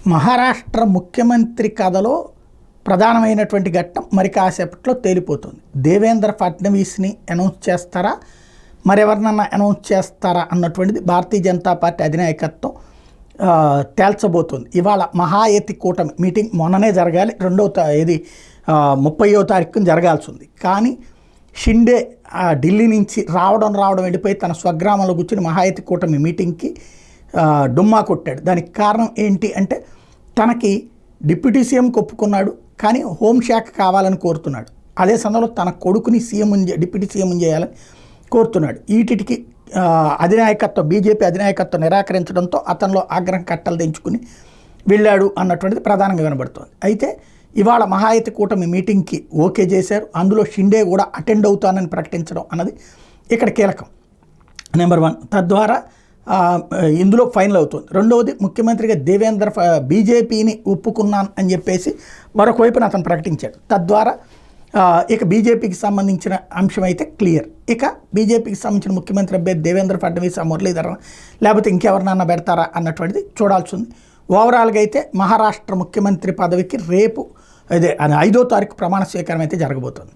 మహారాష్ట్ర ముఖ్యమంత్రి కథలో ప్రధానమైనటువంటి ఘట్టం మరి కాసేపట్లో తేలిపోతుంది. దేవేంద్ర ఫడ్నవీస్ని అనౌన్స్ చేస్తారా, మరెవరినన్నా అనౌన్స్ చేస్తారా అన్నటువంటిది భారతీయ జనతా పార్టీ అధినాయకత్వం తేల్చబోతుంది. ఇవాళ మహాయతి కూటమి మీటింగ్ మొన్ననే జరగాలి, 30వ తారీఖున జరగాల్సి ఉంది. కానీ షిండే ఢిల్లీ నుంచి రావడం వెళ్ళిపోయి తన స్వగ్రామంలో కూర్చుని మహాయతి కూటమి మీటింగ్కి డుమ్మా కొట్టాడు. దానికి కారణం ఏంటి అంటే తనకి డిప్యూటీ సీఎంకి ఒప్పుకున్నాడు, కానీ హోంశాఖ కావాలని కోరుతున్నాడు. అదే సమయంలో తన కొడుకుని డిప్యూటీ సీఎం చేయాలని కోరుతున్నాడు. వీటికి అధినాయకత్వం బీజేపీ అధినాయకత్వం నిరాకరించడంతో అతనిలో ఆగ్రహం కట్టలు తెంచుకుని వెళ్ళాడు అన్నటువంటిది ప్రధానంగా వినబడుతోంది. అయితే ఇవాళ మహాయతి కూటమి మీటింగ్కి ఓకే చేశారు. అందులో షిండే కూడా అటెండ్ అవుతానని ప్రకటించడం అన్నది ఇక్కడ కీలకం. నెంబర్ 1 తద్వారా ఇందులో ఫైనల్ అవుతుంది. రెండవది, ముఖ్యమంత్రిగా బీజేపీని ఒప్పుకున్నాను అని చెప్పేసి మరొక వైపున అతను ప్రకటించాడు. తద్వారా ఇక బీజేపీకి సంబంధించిన అంశం అయితే క్లియర్. ఇక బీజేపీకి సంబంధించిన ముఖ్యమంత్రి అభ్యర్థి దేవేంద్ర ఫడ్నవీస్, మురళీధరన్ లేకపోతే ఇంకెవరినన్నా పెడతారా అన్నటువంటిది చూడాల్సి ఉంది. ఓవరాల్గా అయితే మహారాష్ట్ర ముఖ్యమంత్రి పదవికి రేపు 5వ తారీఖు ప్రమాణ స్వీకారం అయితే జరగబోతుంది.